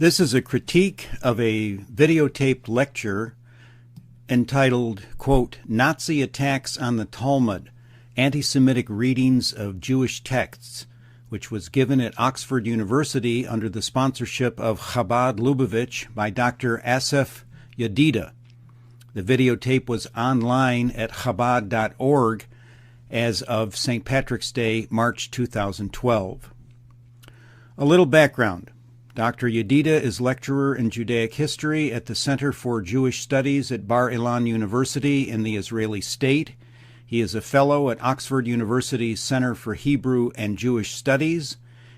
This is a critique of a videotaped lecture entitled, quote, Nazi Attacks on the Talmud, Anti-Semitic Readings of Jewish Texts, which was given at Oxford University under the sponsorship of Chabad Lubavitch by Dr. Asaf Yedidya. The videotape was online at chabad.org as of St. Patrick's Day, March 2012. A little background. Dr. Yedidya is lecturer in Judaic history at the Center for Jewish Studies at Bar Ilan University in the Israeli state. He is a fellow at Oxford University's Center for Hebrew and Jewish Studies.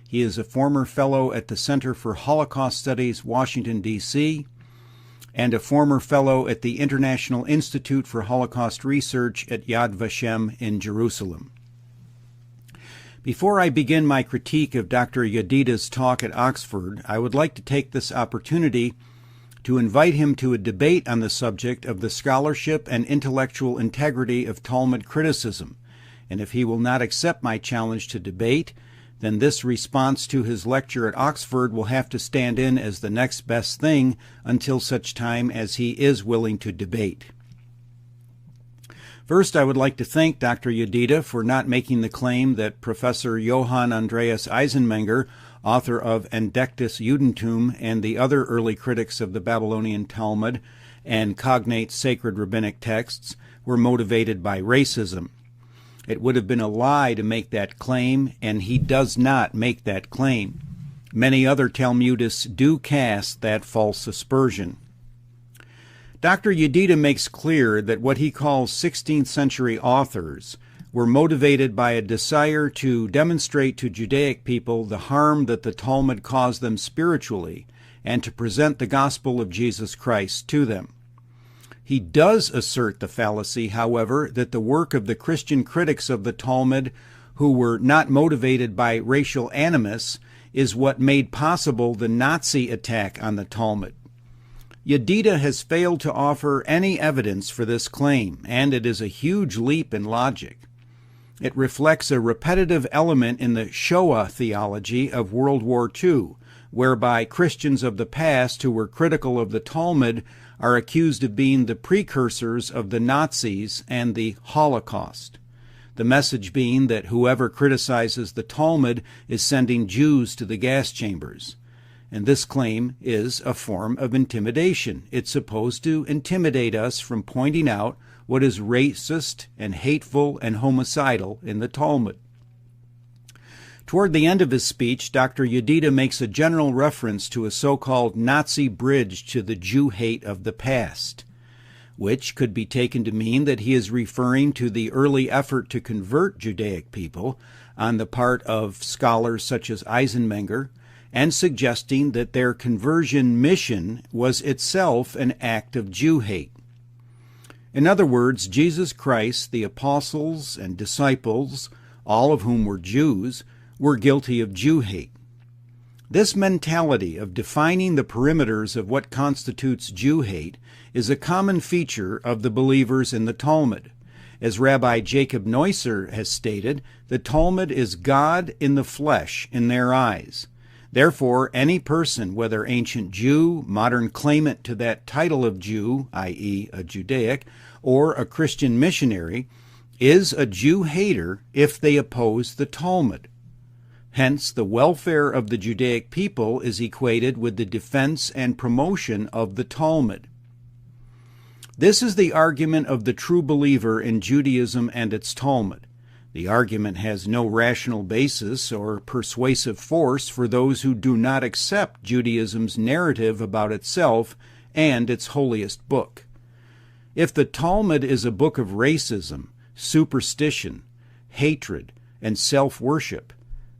He is a former fellow at the Center for Holocaust Studies, Washington, D.C., and a former fellow at the International Institute for Holocaust Research at Yad Vashem in Jerusalem. Before I begin my critique of Dr. Yedidya's talk at Oxford, I would like to take this opportunity to invite him to a debate on the subject of the scholarship and intellectual integrity of Talmud criticism, and if he will not accept my challenge to debate, then this response to his lecture at Oxford will have to stand in as the next best thing until such time as he is willing to debate. First, I would like to thank Dr. Yedidya for not making the claim that Professor Johann Andreas Eisenmenger, author of Entdecktes Judentum and the other early critics of the Babylonian Talmud and cognate sacred rabbinic texts, were motivated by racism. It would have been a lie to make that claim, and he does not make that claim. Many other Talmudists do cast that false aspersion. Dr. Yedidya makes clear that what he calls 16th century authors were motivated by a desire to demonstrate to Judaic people the harm that the Talmud caused them spiritually and to present the gospel of Jesus Christ to them. He does assert the fallacy, however, that the work of the Christian critics of the Talmud who were not motivated by racial animus is what made possible the Nazi attack on the Talmud. Yedidya has failed to offer any evidence for this claim, and it is a huge leap in logic. It reflects a repetitive element in the Shoah theology of World War II, whereby Christians of the past who were critical of the Talmud are accused of being the precursors of the Nazis and the Holocaust. The message being that whoever criticizes the Talmud is sending Jews to the gas chambers. And this claim is a form of intimidation. It's supposed to intimidate us from pointing out what is racist and hateful and homicidal in the Talmud. Toward the end of his speech, Dr. Yedidya makes a general reference to a so-called Nazi bridge to the Jew hate of the past, which could be taken to mean that he is referring to the early effort to convert Judaic people on the part of scholars such as Eisenmenger, and suggesting that their conversion mission was itself an act of Jew hate. In other words, Jesus Christ, the apostles and disciples, all of whom were Jews, were guilty of Jew hate. This mentality of defining the perimeters of what constitutes Jew hate is a common feature of the believers in the Talmud. As Rabbi Jacob Neusser has stated, the Talmud is God in the flesh in their eyes. Therefore, any person, whether ancient Jew, modern claimant to that title of Jew, i.e. a Judaic, or a Christian missionary, is a Jew hater if they oppose the Talmud. Hence, the welfare of the Judaic people is equated with the defense and promotion of the Talmud. This is the argument of the true believer in Judaism and its Talmud. The argument has no rational basis or persuasive force for those who do not accept Judaism's narrative about itself and its holiest book. If the Talmud is a book of racism, superstition, hatred, and self-worship,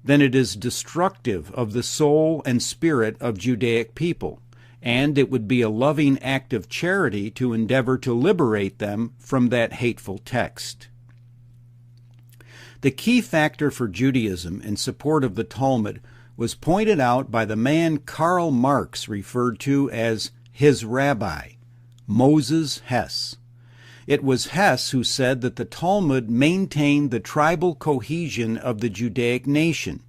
then it is destructive of the soul and spirit of Judaic people, and it would be a loving act of charity to endeavor to liberate them from that hateful text. The key factor for Judaism in support of the Talmud was pointed out by the man Karl Marx referred to as his rabbi, Moses Hess. It was Hess who said that the Talmud maintained the tribal cohesion of the Judaic nation.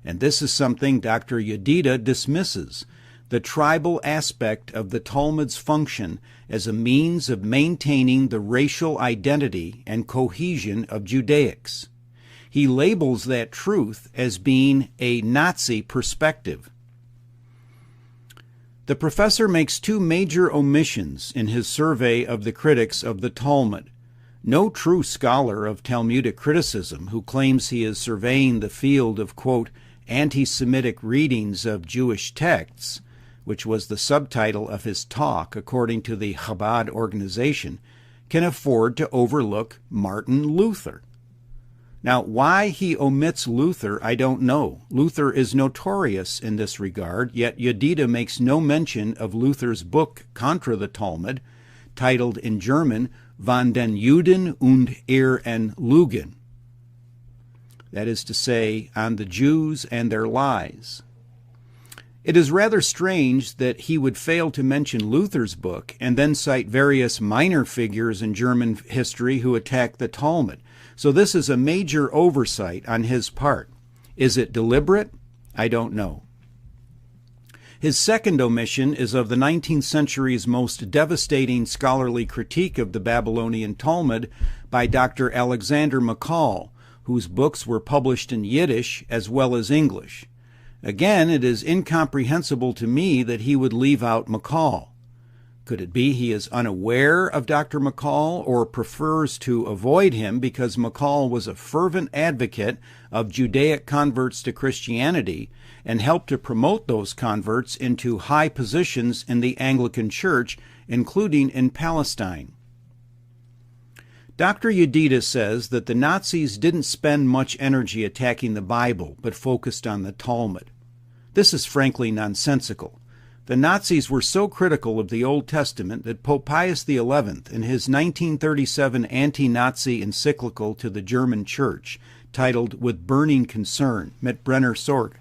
And this is something Dr. Yedidya dismisses. the tribal aspect of the Talmud's function as a means of maintaining the racial identity and cohesion of Judaics. He labels that truth as being a Nazi perspective. The professor makes two major omissions in his survey of the critics of the Talmud. No true scholar of Talmudic criticism who claims he is surveying the field of, quote, anti-Semitic readings of Jewish texts, which was the subtitle of his talk according to the Chabad organization, can afford to overlook Martin Luther. Now, why he omits Luther, I don't know. Luther is notorious in this regard, yet Yedidya makes no mention of Luther's book contra the Talmud, titled in German, Von den Juden und ihren Lügen. That is to say, on the Jews and their lies. It is rather strange that he would fail to mention Luther's book and then cite various minor figures in German history who attacked the Talmud. So this is a major oversight on his part. Is it deliberate? I don't know. His second omission is of the 19th century's most devastating scholarly critique of the Babylonian Talmud by Dr. Alexander McCall, whose books were published in Yiddish as well as English. Again, it is incomprehensible to me that he would leave out McCall. Could it be he is unaware of Dr. McCall or prefers to avoid him because McCall was a fervent advocate of Judaic converts to Christianity and helped to promote those converts into high positions in the Anglican Church, including in Palestine? Dr. Yedidya says that the Nazis didn't spend much energy attacking the Bible, but focused on the Talmud. This is frankly nonsensical. The Nazis were so critical of the Old Testament that Pope Pius XI, in his 1937 anti-Nazi encyclical to the German Church, titled With Burning Concern, Mit Brenner Sorge,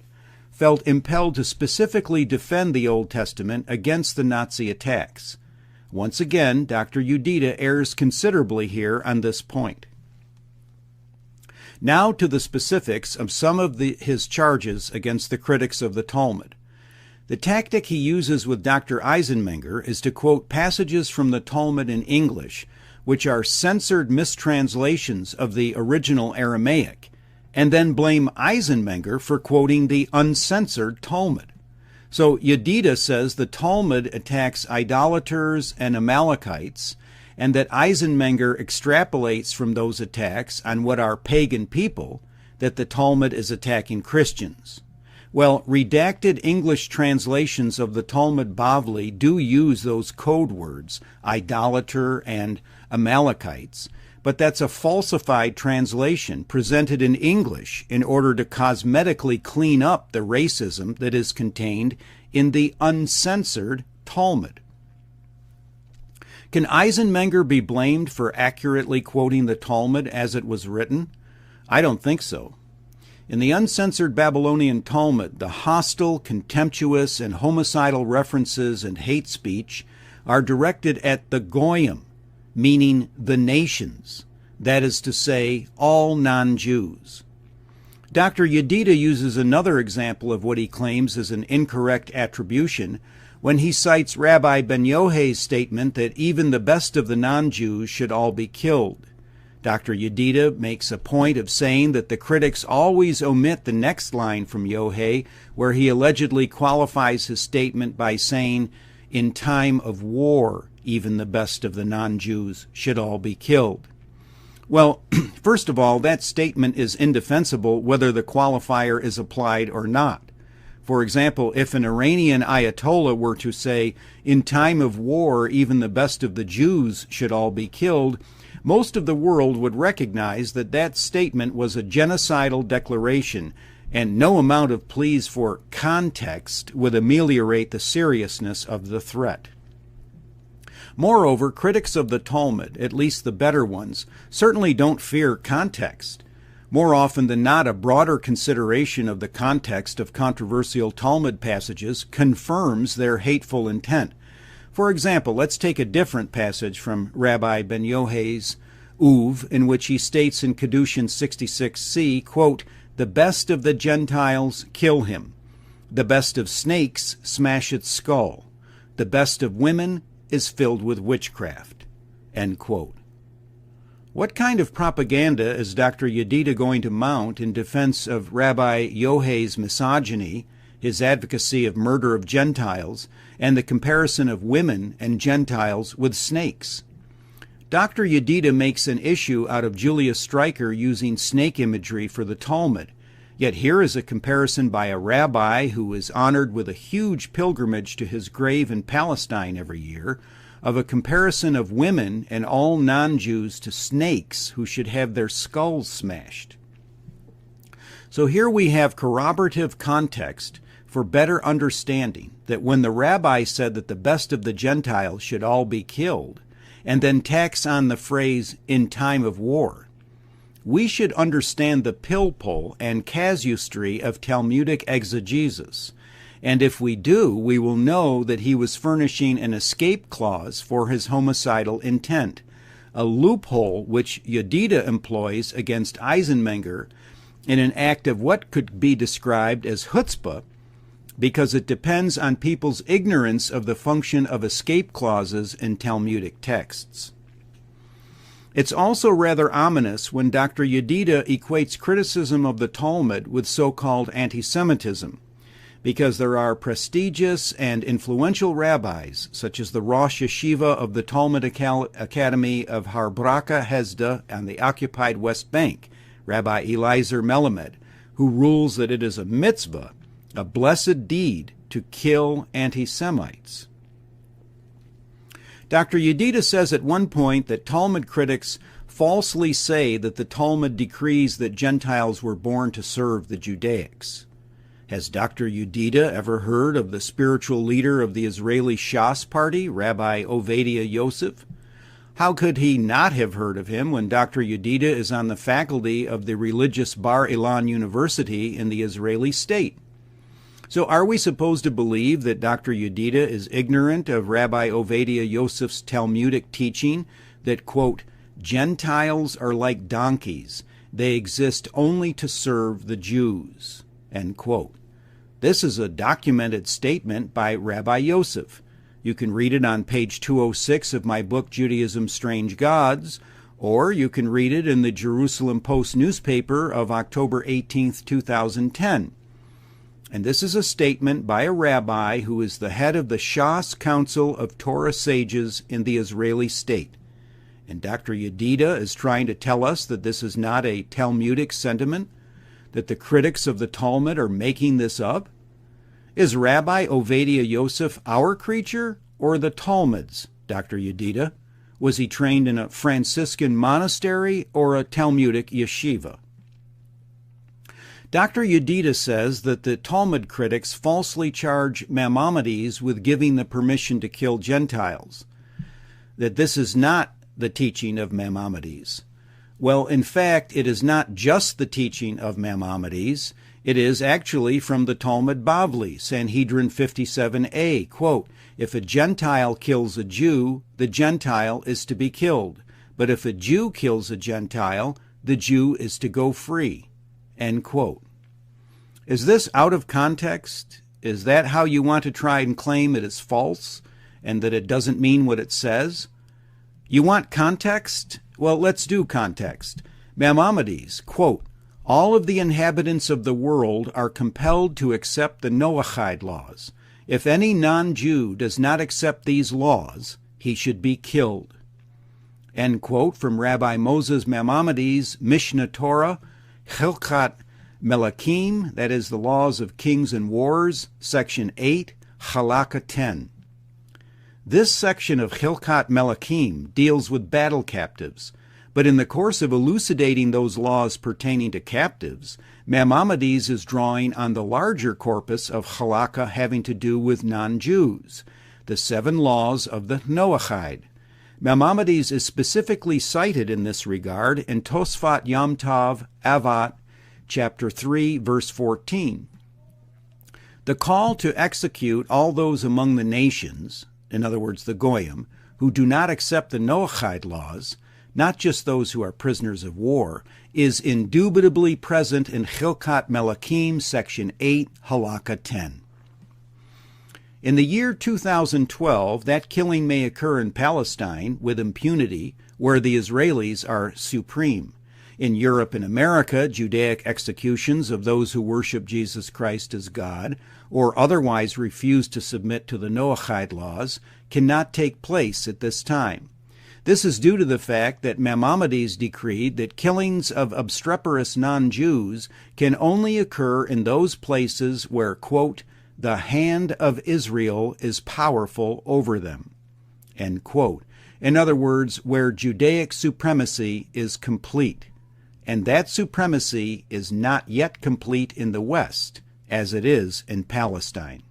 felt impelled to specifically defend the Old Testament against the Nazi attacks. Once again, Dr. Yedidya errs considerably here on this point. Now to the specifics of some of his charges against the critics of the Talmud. The tactic he uses with Dr. Eisenmenger is to quote passages from the Talmud in English, which are censored mistranslations of the original Aramaic, and then blame Eisenmenger for quoting the uncensored Talmud. So Yedidya says the Talmud attacks idolaters and Amalekites, and that Eisenmenger extrapolates from those attacks on what are pagan people, that the Talmud is attacking Christians. Well, redacted English translations of the Talmud Bavli do use those code words, idolater and Amalekites, but that's a falsified translation presented in English in order to cosmetically clean up the racism that is contained in the uncensored Talmud. Can Eisenmenger be blamed for accurately quoting the Talmud as it was written? I don't think so. In the uncensored Babylonian Talmud, the hostile, contemptuous, and homicidal references and hate speech are directed at the Goyim, meaning the nations, that is to say, all non-Jews. Dr. Yedidya uses another example of what he claims is an incorrect attribution when he cites Rabbi Ben Yohei's statement that even the best of the non-Jews should all be killed. Dr. Yedidya makes a point of saying that the critics always omit the next line from Yohei, where he allegedly qualifies his statement by saying, in time of war, even the best of the non-Jews should all be killed. Well, first of all, that statement is indefensible whether the qualifier is applied or not. For example, if an Iranian Ayatollah were to say, in time of war, even the best of the Jews should all be killed, most of the world would recognize that that statement was a genocidal declaration, and no amount of pleas for context would ameliorate the seriousness of the threat. Moreover, critics of the Talmud, at least the better ones, certainly don't fear context. More often than not, a broader consideration of the context of controversial Talmud passages confirms their hateful intent. For example, let's take a different passage from Rabbi Ben Yohei's Uv, in which he states in Kedushin 66c, quote, the best of the Gentiles kill him. The best of snakes smash its skull. The best of women is filled with witchcraft." End quote. What kind of propaganda is Dr. Yedidya going to mount in defense of Rabbi Yohei's misogyny, his advocacy of murder of Gentiles, and the comparison of women and Gentiles with snakes? Dr. Yedidya makes an issue out of Julius Streicher using snake imagery for the Talmud, yet here is a comparison by a rabbi who is honored with a huge pilgrimage to his grave in Palestine every year, of a comparison of women and all non-Jews to snakes who should have their skulls smashed. So here we have corroborative context for better understanding that when the rabbi said that the best of the Gentiles should all be killed, and then tacks on the phrase "in time of war," we should understand the pill-pull and casuistry of Talmudic exegesis. And if we do, we will know that he was furnishing an escape clause for his homicidal intent, a loophole which Yedidya employs against Eisenmenger in an act of what could be described as chutzpah, because it depends on people's ignorance of the function of escape clauses in Talmudic texts. It's also rather ominous when Dr. Yedidya equates criticism of the Talmud with so-called anti-Semitism, because there are prestigious and influential rabbis, such as the Rosh Yeshiva of the Talmud Academy of Har Bracha Hesda on the occupied West Bank, Rabbi Eliezer Melamed, who rules that it is a mitzvah, a blessed deed, to kill anti-Semites. Dr. Yedidya says at one point that Talmud critics falsely say that the Talmud decrees that Gentiles were born to serve the Judaics. Has Dr. Yedidya ever heard of the spiritual leader of the Israeli Shas party, Rabbi Ovadia Yosef? How could he not have heard of him when Dr. Yedidya is on the faculty of the religious Bar Ilan University in the Israeli state? So are we supposed to believe that Dr. Yedidya is ignorant of Rabbi Ovadia Yosef's Talmudic teaching that, quote, "Gentiles are like donkeys. They exist only to serve the Jews," end quote? This is a documented statement by Rabbi Yosef. You can read it on page 206 of my book, Judaism's Strange Gods, or you can read it in the Jerusalem Post newspaper of October 18th, 2010. And this is a statement by a rabbi who is the head of the Shas Council of Torah Sages in the Israeli state. And Dr. Yedidya is trying to tell us that this is not a Talmudic sentiment, that the critics of the Talmud are making this up? Is Rabbi Ovadia Yosef our creature or the Talmud's, Dr. Yedidya? Was he trained in a Franciscan monastery or a Talmudic yeshiva? Dr. Yedidya says that the Talmud critics falsely charge Maimonides with giving the permission to kill Gentiles, that this is not the teaching of Maimonides. Well, in fact, it is not just the teaching of Maimonides. It is actually from the Talmud Bavli, Sanhedrin 57a, quote, "If a Gentile kills a Jew, the Gentile is to be killed. But if a Jew kills a Gentile, the Jew is to go free," end quote. Is this out of context? Is that how you want to try and claim it is false and that it doesn't mean what it says? You want context? Well, let's do context. Maimonides, quote, "All of the inhabitants of the world are compelled to accept the Noahide laws. If any non-Jew does not accept these laws, he should be killed." End quote from Rabbi Moses Maimonides' Mishnah Torah, Chilkat Melachim, that is the Laws of Kings and Wars, section 8, Halakha 10. This section of Chilkat Melachim deals with battle captives, but in the course of elucidating those laws pertaining to captives, Maimonides is drawing on the larger corpus of halakha having to do with non-Jews, the 7 laws of the Noahide. Maimonides is specifically cited in this regard in Tosfot Yom Tov Avat, chapter 3, verse 14. The call to execute all those among the nations, in other words, the Goyim, who do not accept the Noahide laws, not just those who are prisoners of war, is indubitably present in Chilkat Melachim, section 8, Halakha 10. In the year 2012, that killing may occur in Palestine with impunity, where the Israelis are supreme. In Europe and America, Judaic executions of those who worship Jesus Christ as God or otherwise refuse to submit to the Noahide laws cannot take place at this time. This is due to the fact that Maimonides decreed that killings of obstreperous non-Jews can only occur in those places where, quote, the hand of Israel is powerful over them, end quote. In other words, where Judaic supremacy is complete. And that supremacy is not yet complete in the West, as it is in Palestine.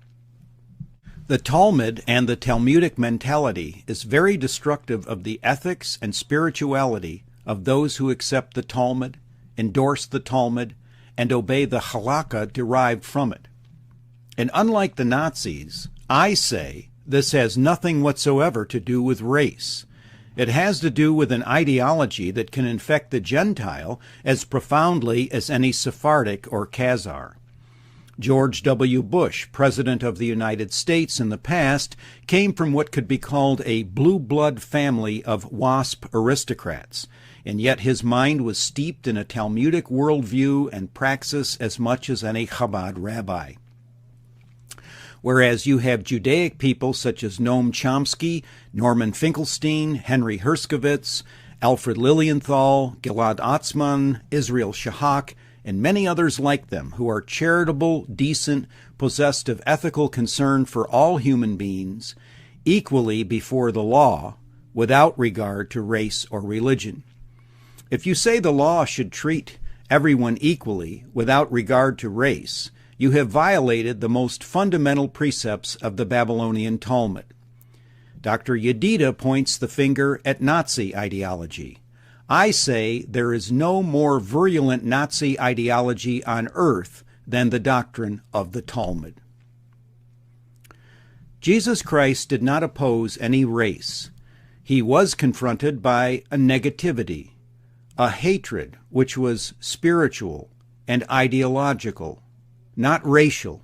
The Talmud and the Talmudic mentality is very destructive of the ethics and spirituality of those who accept the Talmud, endorse the Talmud, and obey the halakha derived from it. And unlike the Nazis, I say this has nothing whatsoever to do with race. It has to do with an ideology that can infect the Gentile as profoundly as any Sephardic or Khazar. George W. Bush, President of the United States in the past, came from what could be called a blue blood family of WASP aristocrats, and yet his mind was steeped in a Talmudic worldview and praxis as much as any Chabad rabbi. Whereas you have Judaic people such as Noam Chomsky, Norman Finkelstein, Henry Herskovitz, Alfred Lilienthal, Gilad Atzmon, Israel Shahak, and many others like them who are charitable, decent, possessed of ethical concern for all human beings, equally before the law, without regard to race or religion. If you say the law should treat everyone equally, without regard to race, you have violated the most fundamental precepts of the Babylonian Talmud. Dr. Yedidya points the finger at Nazi ideology. I say there is no more virulent Nazi ideology on earth than the doctrine of the Talmud. Jesus Christ did not oppose any race. He was confronted by a negativity, a hatred which was spiritual and ideological, not racial.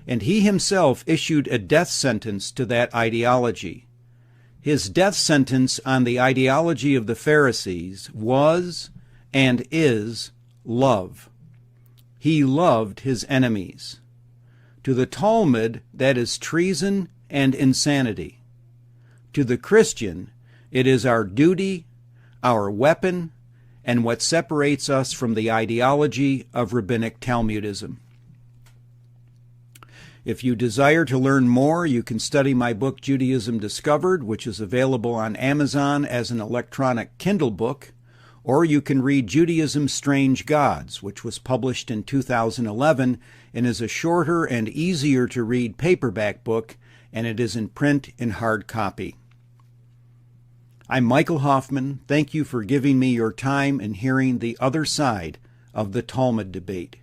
And he himself issued a death sentence to that ideology. His death sentence on the ideology of the Pharisees was and is love. He loved his enemies. To the Talmud, that is treason and insanity. To the Christian, it is our duty, our weapon, and what separates us from the ideology of rabbinic Talmudism. If you desire to learn more, you can study my book, Judaism Discovered, which is available on Amazon as an electronic Kindle book, or you can read Judaism's Strange Gods, which was published in 2011 and is a shorter and easier to read paperback book, and it is in print in hard copy. I'm Michael Hoffman. Thank you for giving me your time and hearing the other side of the Talmud debate.